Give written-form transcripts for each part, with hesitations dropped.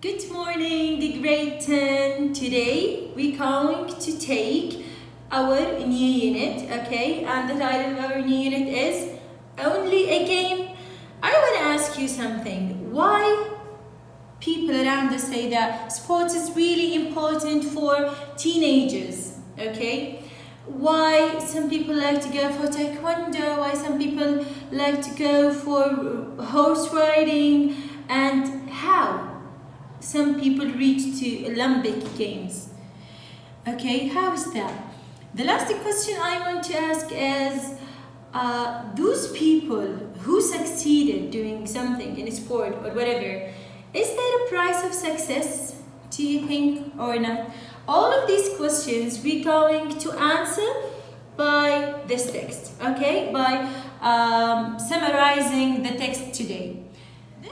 Good morning, the grade 10. Today we're going to take our new unit, okay? And the title of our new unit is Only a Game. I want to ask you something. Why people around us say that sports is really important for teenagers, okay? Why some people like to go for taekwondo, why some people like to go for horse riding, and how some people reach to Olympic Games. Okay, how is that? The last question I want to ask is, those people who succeeded doing something in sport or whatever, is there a price of success, do you think, or not? All of these questions we're going to answer by this text, okay? By summarizing the text today.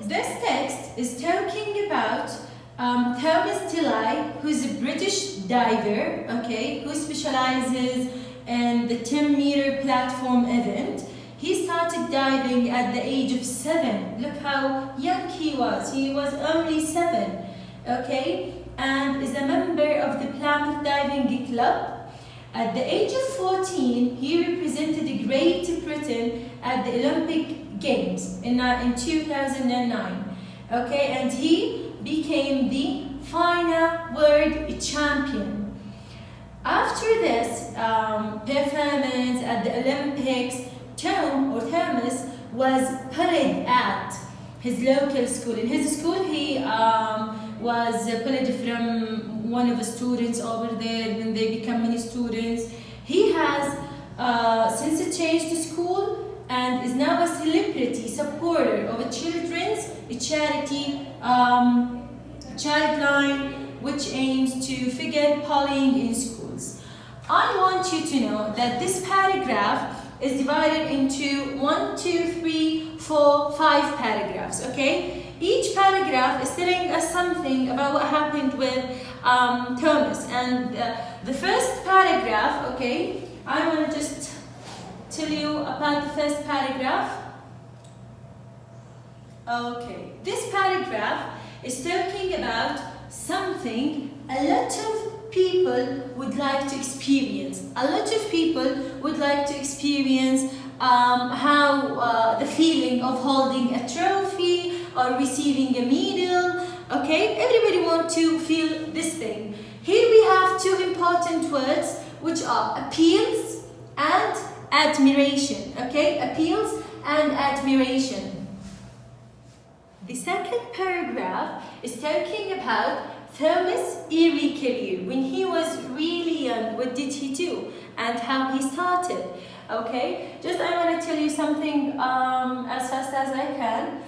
This text is talking about Thomas Tilley, who's a British diver, okay, who specializes in the 10-meter platform event. He started diving at the age of 7. Look how young he was. He was only 7, okay, and is a member of the Plymouth Diving Club. At the age of 14, he represented Great Britain at the Olympic Games in 2009, okay, and he became the final world champion. After this performance at the Olympics, Thomas was pulled at his local school. In his school, he was pulled from one of the students over there. Then they become many students. He has since changed school and is now a celebrity supporter of a children's charity Childline, which aims to fight bullying in schools. I want you to know that this paragraph is divided into 1, 2, 3, 4, 5 paragraphs, okay? Each paragraph is telling us something about what happened with Thomas. And the first paragraph, okay, I want to just tell you about the first paragraph. Okay, this paragraph is talking about something a lot of people would like to experience. A lot of people would like to experience how the feeling of holding a trophy or receiving a medal. Okay, everybody wants to feel this thing. Here we have two important words, which are appeals and admiration. Okay, appeals and admiration. The second paragraph is talking about Thomas' early career. When he was really young, what did he do and how he started? Okay, just I want to tell you something as fast as I can.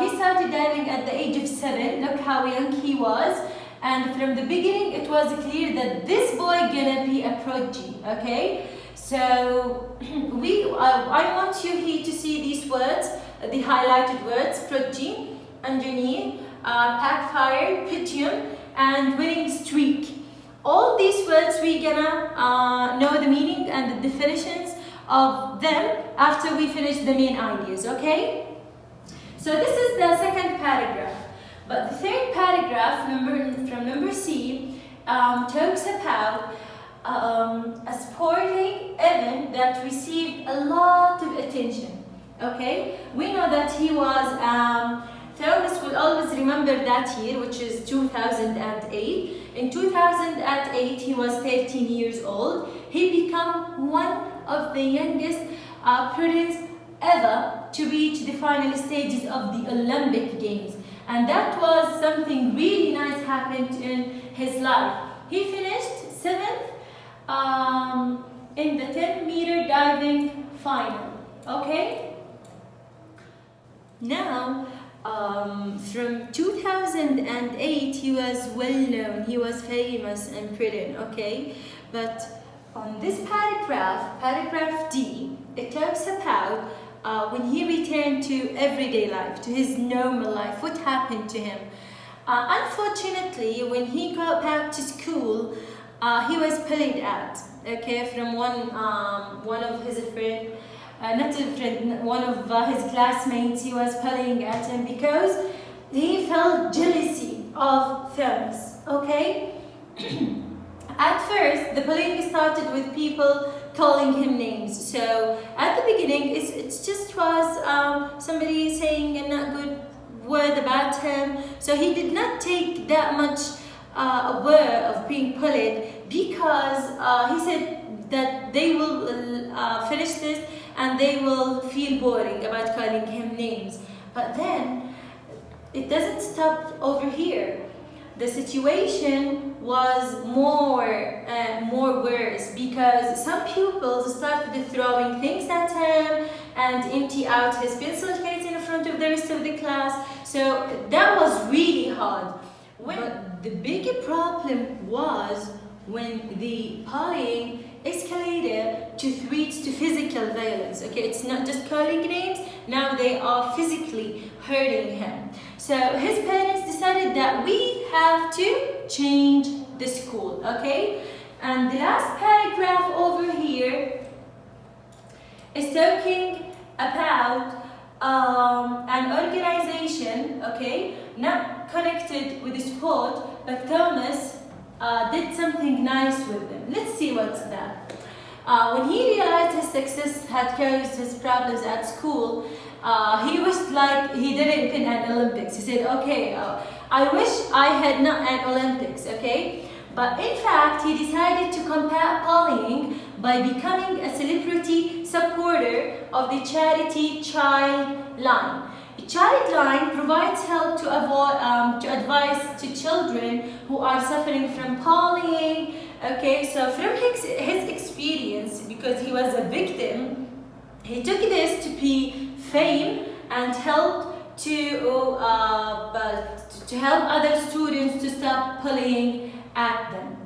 He started diving at the age of 7. Look how young he was. And from the beginning, it was clear that this boy gonna be a prodigy. Okay, so I want you here to see these words, the highlighted words: prodigy, engineer, backfire, podium, and winning streak. All these words we're gonna know the meaning and the definitions of them after we finish the main ideas, okay? So this is the second paragraph. But the third paragraph, from number C, talks about a sporting event that received a lot of attention. Okay, we know that he was, Thomas will always remember that year, which is 2008. In 2008, he was 13 years old. He became one of the youngest Britons ever to reach the final stages of the Olympic Games. And that was something really nice happened in his life. He finished 7th in the 10-meter diving final. Okay? Now, from 2008, he was well known, he was famous in Britain, okay? But on this paragraph, paragraph D, it talks about when he returned to everyday life, to his normal life, what happened to him. Unfortunately, when he got back to school, he was pulled out, okay, from one of his friends. Not a friend, one of his classmates. He was pulling at him because he felt jealousy of Thomas, okay? At first, the bullying started with people calling him names. So at the beginning, it just was somebody saying a not good word about him. So he did not take that much aware of being bullied, because he said that they will finish this and they will feel boring about calling him names. But then it doesn't stop over here. The situation was more worse, because some pupils started throwing things at him and empty out his pencil case in front of the rest of the class. So that was really hard. But the bigger problem was when the bullying escalated to threats to physical violence. Okay, it's not just calling names, now they are physically hurting him. So his parents decided that we have to change the school, okay? And the last paragraph over here is talking about an organization, okay, not connected with the sport, but Thomas did something nice with them. Let's see what's that. When he realized his success had caused his problems at school, he was like, he didn't win an Olympics. He said, okay, I wish I had not an Olympics, okay? But in fact, he decided to combat bullying by becoming a celebrity supporter of the charity Child Line. The Child Line provides help to advise to children who are suffering from bullying. Okay, so from his experience, because he was a victim, he took this to be fame and helped to help other students to stop bullying at them.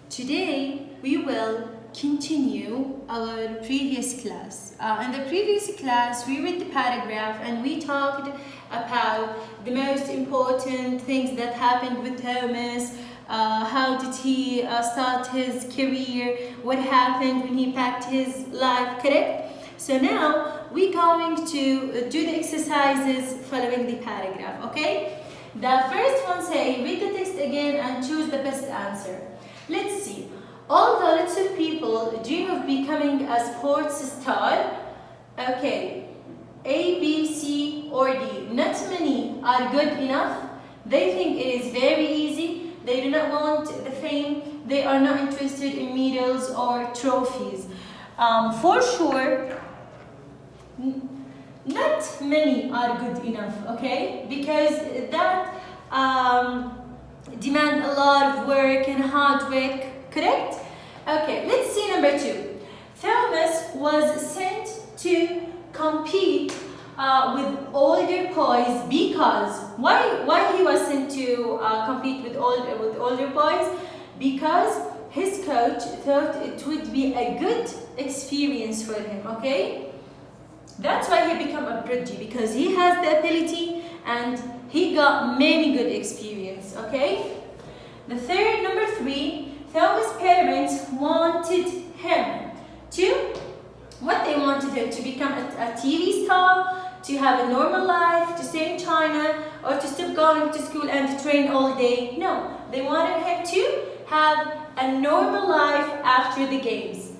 Today we will continue our previous class. In the previous class we read the paragraph and we talked about the most important things that happened with Thomas. How did he start his career, what happened when he packed his life, correct? So now we're going to do the exercises following the paragraph, okay? The first one say, read the text again and choose the best answer. Let's see. Although lots of people dream of becoming a sports star, okay, A, B, C, or D. Not many are good enough. They think it is very easy. They do not want the fame. They are not interested in medals or trophies. For sure, not many are good enough, okay? Because that demand a lot of work and hard work, correct? Okay, let's see number 2. Thomas was sent to compete with older boys because why he was sent to compete with older boys? Because his coach thought it would be a good experience for him, okay? That's why he became a prodigy, because he has the ability and he got many good experience, okay? The third, number 3, Thomas' parents wanted him to, what they wanted him to become a TV star, to have a normal life, to stay in China, or to stop going to school and train all day. No, they wanted him to have a normal life after the games.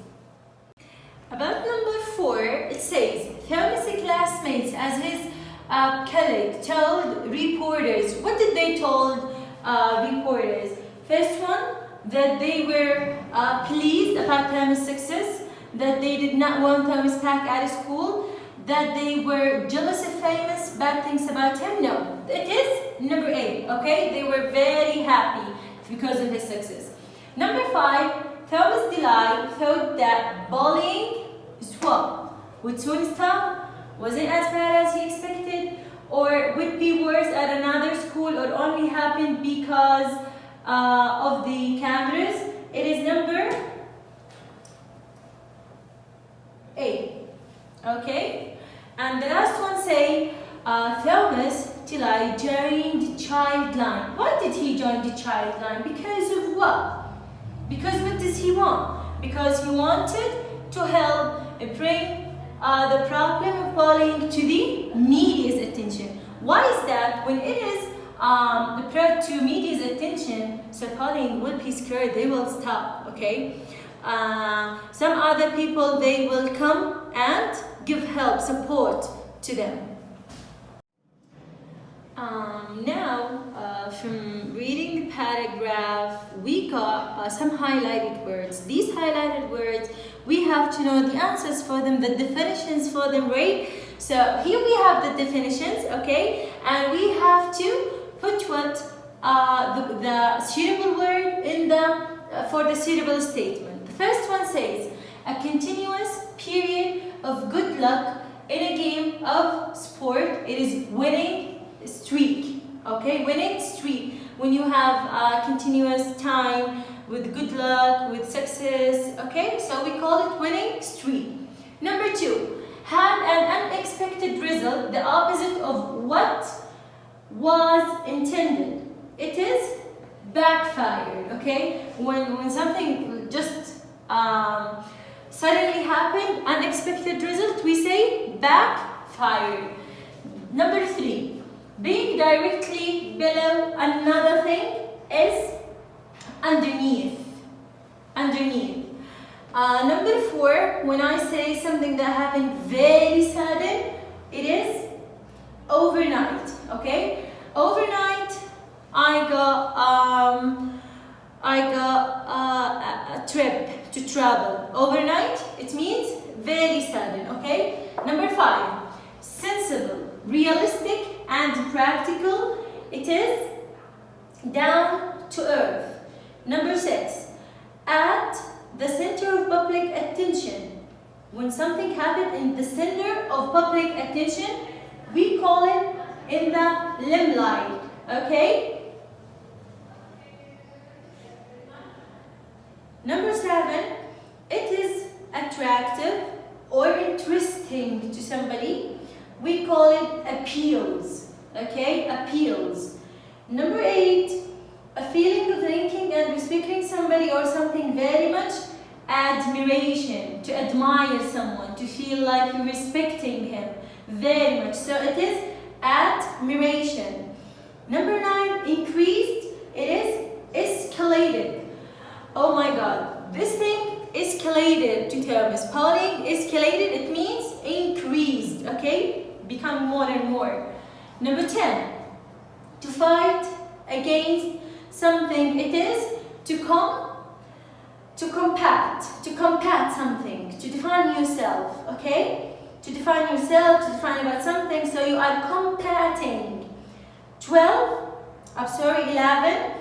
About number 4, it says, Thomas' classmates as his colleague told reporters. What did they told reporters? First one, that they were pleased about Thomas' success, that they did not want Thomas back at school, that they were jealous of famous, bad things about him. No, it is number 8, okay? They were very happy because of his success. Number 5, Thomas Delay thought that bullying is what? Would soon stop, wasn't as bad as he expected, or would be worse at another school, or only happened because of the cameras. It is number 8, okay? And the last one say, Thomas Delay joined Child Line. Why did he join the Child Line? Because of what? Because what does he want? Because he wanted to help bring the problem of bullying to the media's attention. Why is that? When it is brought to media's attention, so bullying will be scared, they will stop, okay? Some other people, they will come and give help, support to them. Now, from reading the paragraph, we got some highlighted words. These highlighted words, we have to know the answers for them, the definitions for them, right? So here we have the definitions, okay? And we have to put what the suitable word in the for the suitable statement. The first one says, a continuous period of good luck in a game of sport. It is winning streak, okay? Winning streak. When you have a continuous time with good luck, with success, okay? So we call it winning streak. Number two, had an unexpected result, the opposite of what was intended. It is backfired, okay? When something just suddenly happened, unexpected result, we say backfired. Number three, being directly below another thing is underneath. Underneath. Number four, when I say something that happened very sudden, it is overnight, okay? Overnight, I got a trip to travel. Overnight, it means very sudden, okay? Number five, sensible, realistic, and practical. It is down to earth. Number six, at the center of public attention. When something happens in the center of public attention, we call it in the limelight, okay? Number seven, it is attractive or interesting to somebody. We call it appeals, okay? Appeals. Number eight, a feeling of thinking and respecting somebody or something very much. Admiration, to admire someone, to feel like you're respecting him very much. So it is admiration. Number nine, increased, it is escalated. Oh my God, this thing escalated to terms. Bullying, escalated, it means increased, okay? Become more and more. Number 10, to fight against something, it is to combat something, to define yourself, okay? To define yourself, to define about something, so you are combating. 11,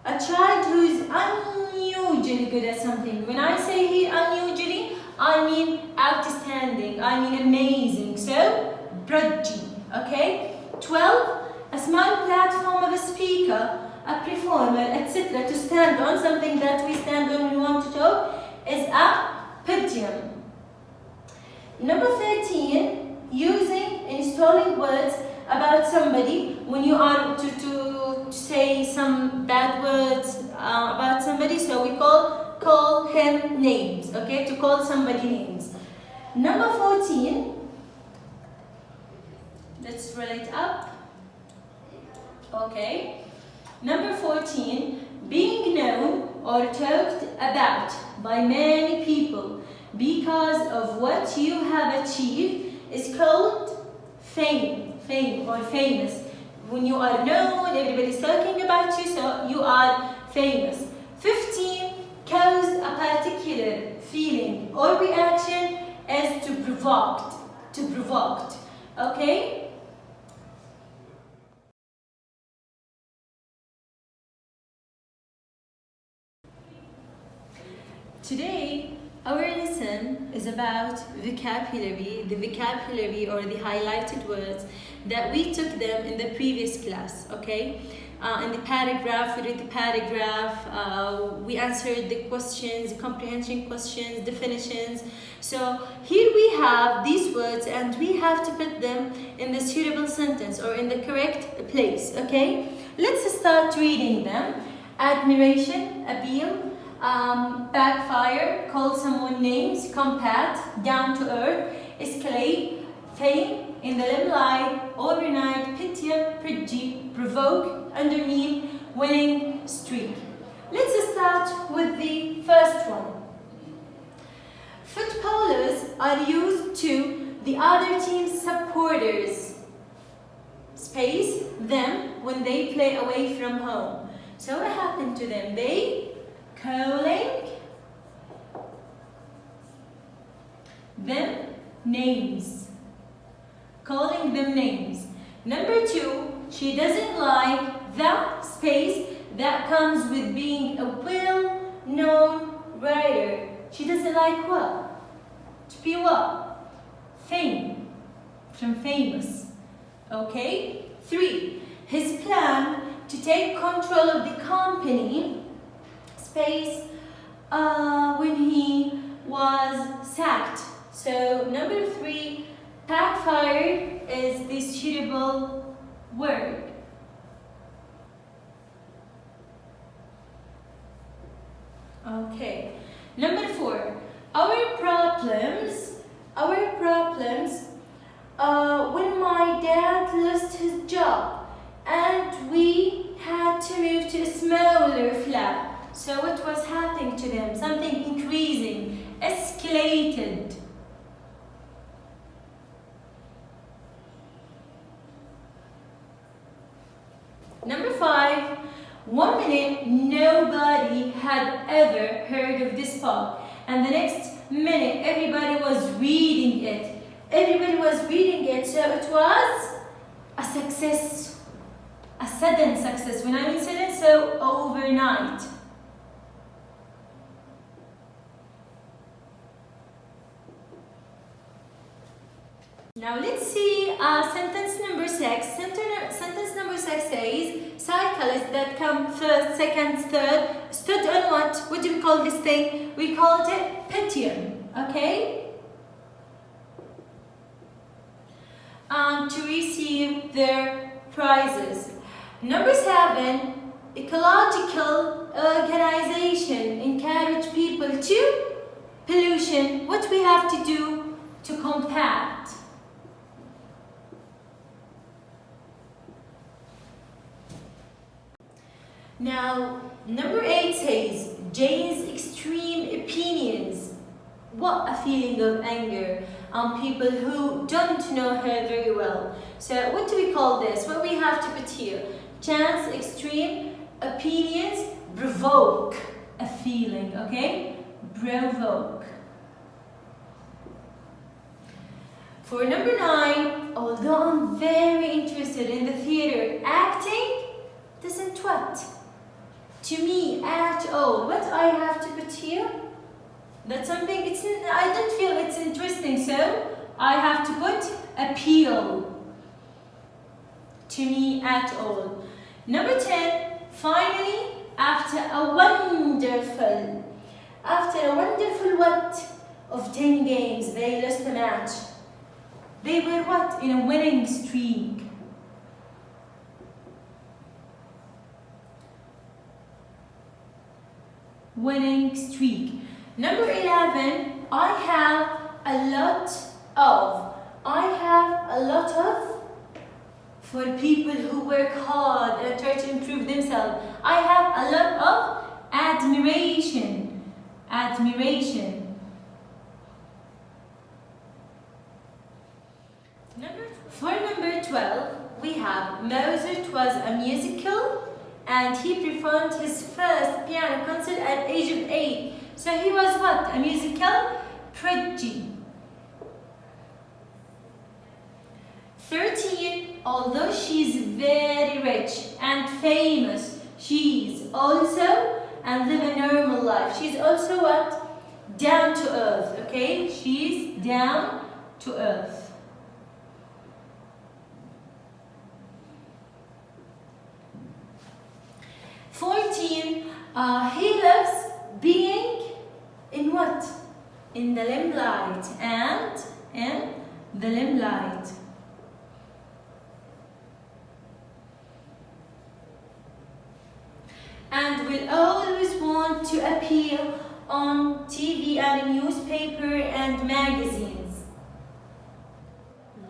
a child who is unusually good at something. When I say here unusually, I mean outstanding, I mean amazing, so prodigy, okay? 12, a small platform of a speaker, a performer, etc. to stand on, something that we stand on when we want to talk, is a podium. Number 13, using installing words about somebody. When you are to say some bad words about somebody, so we call him names, okay? To call somebody names. Number 14, let's roll it up, okay? Number 14, being known or talked about by many people because of what you have achieved is called fame or famous. When you are known, everybody's talking about you, so you are famous. 15, cause a particular feeling or reaction as to provoked, okay? Today, our lesson is about vocabulary, the vocabulary or the highlighted words that we took them in the previous class, okay? In the paragraph, we read the paragraph, we answered the questions, comprehension questions, definitions. So here we have these words and we have to put them in the suitable sentence or in the correct place, okay? Let's start reading them. Admiration, appeal, backfire, call someone names, compact, down to earth, escalate, fame, in the limelight, overnight, pitium, pretty, provoke, underneath, winning, streak. Let's start with the first one. Footballers are used to the other team's supporters. Space, them, when they play away from home. So what happened to them? They calling them names. Calling them names. Number 2, she doesn't like the space that comes with being a well-known writer. She doesn't like what? To be what? Fame. From famous. Okay? 3, his plan to take control of the company space when he was sacked. So number 3, backfire is the suitable word. Okay. Number 4, our problems when my dad lost his job and we had to move to a smaller flat. So what was happening to them? Something increasing, escalated. Number 5, 1 minute nobody had ever heard of this poem, and the next minute everybody was reading it. Everybody was reading it, so it was a success, a sudden success. When I mean sudden, so overnight. Now let's see sentence number 6. Sentence number 6 says, cyclists that come first, second, third, stood on what? What do we call this thing? We called it podium, okay? To receive their prizes. Number 7, ecological organization encourage people to pollution. What we have to do to combat. Now, number 8 says, Jane's extreme opinions. What a feeling of anger on people who don't know her very well. So what do we call this? What we have to put here? Jane's extreme opinions provoke a feeling, okay? Provoke. For number 9, although I'm very interested in the theater, acting doesn't what? To me at all. What I have to put here? That's something, I don't feel it's interesting, so I have to put appeal. To me at all. Number 10, finally, after a wonderful what? Of 10 games, they lost a match. They were what? In a winning streak. Winning streak. Number 11, I have a lot of for people who work hard and try to improve themselves. I have a lot of admiration. For number 12, we have Mozart was a musical and he performed his first piano concert at age of 8. So he was what? A musical prodigy. 13, although she's very rich and famous, she's also, and live a normal life, she's also what? Down to earth, okay? She's down to earth. He loves being in what? In the limelight and in the limelight. And will always want to to appear on TV and newspaper and magazines.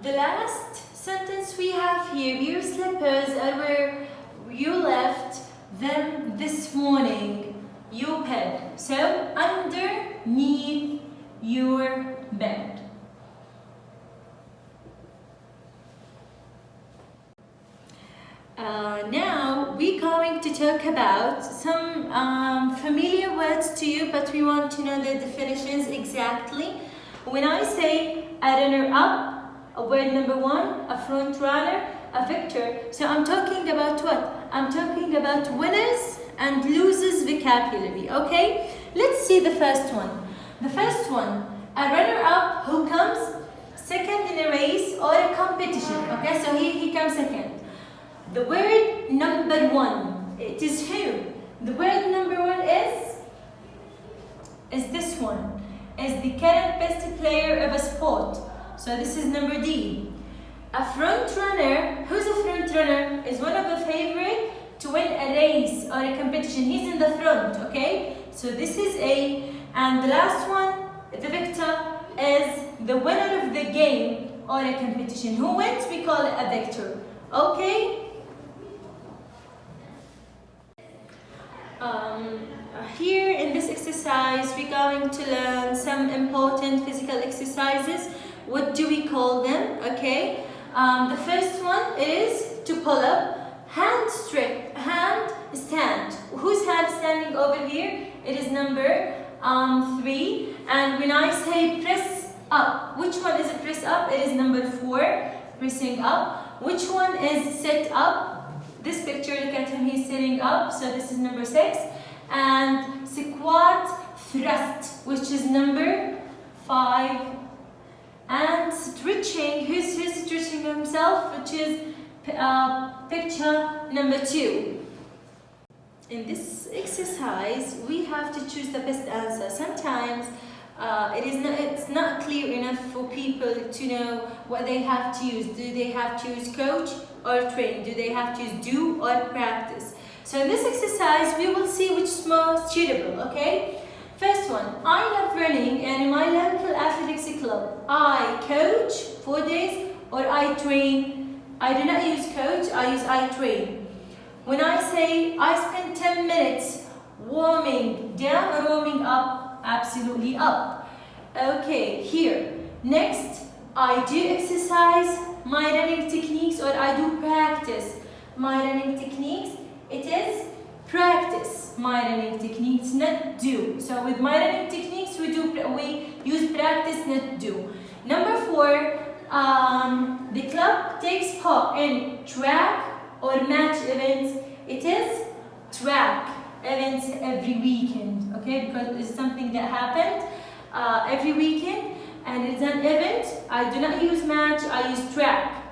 The last sentence we have here, your slippers are where you left them this morning. Your bed. So underneath your bed. Now we're going to talk about some familiar words to you, but we want to know the definitions exactly. When I say a runner-up, a word number one, a front runner, a victor. So I'm talking about what? I'm talking about winners and losers vocabulary, okay? Let's see the first one. The first one, a runner-up who comes second in a race or a competition, okay? So he comes second. The word number one, it is who? The word number one is this one, is the current best player of a sport. So this is number D. A front runner, who's a front runner? Is one of the favorite to win a race or a competition. He's in the front, okay? So this is A. And the last one, the victor, is the winner of the game or a competition. Who wins? We call it a victor, okay? Here in this exercise, we're going to learn some important physical exercises. What do we call them? Okay. The first one is to pull up, hand stand. Whose hand standing over here? It is number 3. And when I say press up, which one is a press up? It is number 4, pressing up. Which one is sit up? This picture, look at him, he's sitting up, so this is number 6. And squat thrust, which is number 5. And stretching, who's stretching himself, which is picture number 2. In this exercise, we have to choose the best answer. Sometimes it's not clear enough for people to know what they have to use. Do they have to use coach or train? Do they have to use do or practice? So in this exercise, we will see which is most suitable, okay? First one, I love running, and in my local athletics club, I coach 4 days or I train. I do not use coach, I train. When I say I spend 10 minutes warming down or warming up, absolutely up. Okay, here. Next, I do exercise my running techniques or I do practice my running techniques. It is practice my running techniques, not do. So with my running techniques, we use practice, not do. Number 4, the club takes part in track or match events. It is track events every weekend, okay? Because it's something that happened every weekend, and it's an event. I do not use match, I use track.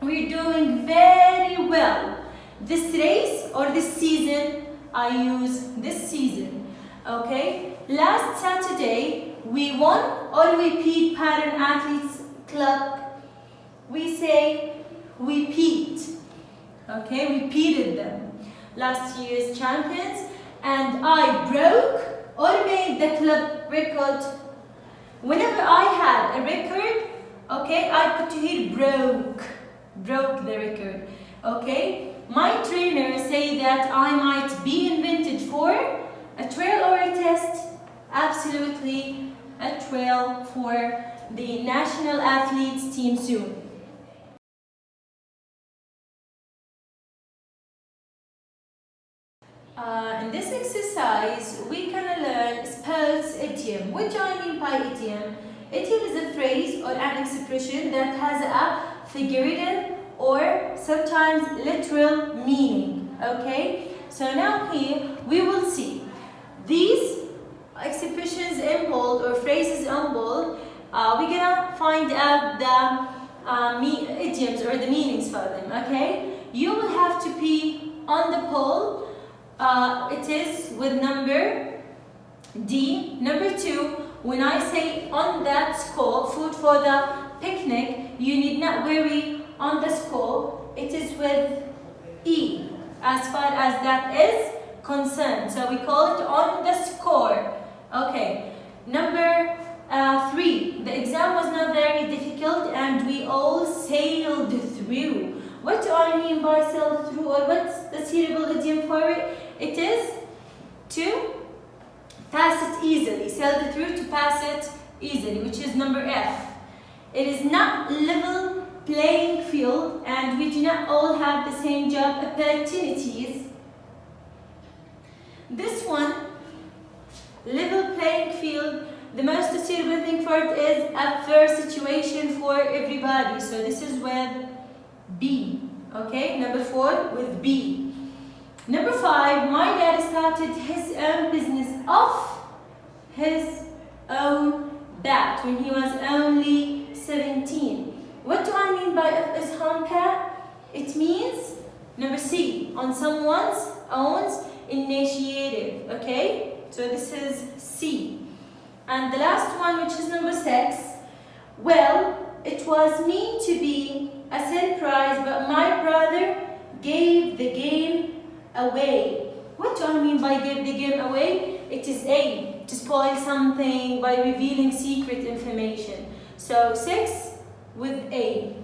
We're doing very well. This race or this season, I use this season, okay? Last Saturday, we won or we beat Parent Athletes Club. We say we beat, okay? We beated them. Last year's champions, and I broke or made the club record. Whenever I had a record, okay, I put here broke the record, okay? My trainer say that I might be invented for a trail or a test. Absolutely a trail for the national athletes team soon. In this exercise, we can learn spells idiom. What do I mean by idiom? Idiom is a phrase or an expression that has a figurative or sometimes literal meaning, okay? So now here we will see these expressions in bold or phrases in bold. We're gonna find out the idioms or the meanings for them, okay? You will have to be on the poll. It is with number D. Number 2, when I say on that score, food for the picnic, you need not worry on the score. It is with E, as far as that is concern. So we call it on the score. Okay. Number 3. The exam was not very difficult and we all sailed through. What do I mean by sailed through, or what's the suitable idiom for it? It is to pass it easily. Sailed through, to pass it easily, which is number F. It is not level playing field and we do not all have the same job opportunities. This one, level playing field, the most suitable thing for it is a fair situation for everybody. So this is with B. Okay, number 4 with B. Number 5, my dad started his own business off his own bat when he was only 17. What do I mean by of his own bat? It means number C, on someone's own initiative. Okay, so this is C. And the last one, which is number 6, well, it was meant to be a surprise, but my brother gave the game away. What do I mean by give the game away? It is A, to spoil something by revealing secret information. So 6 with A.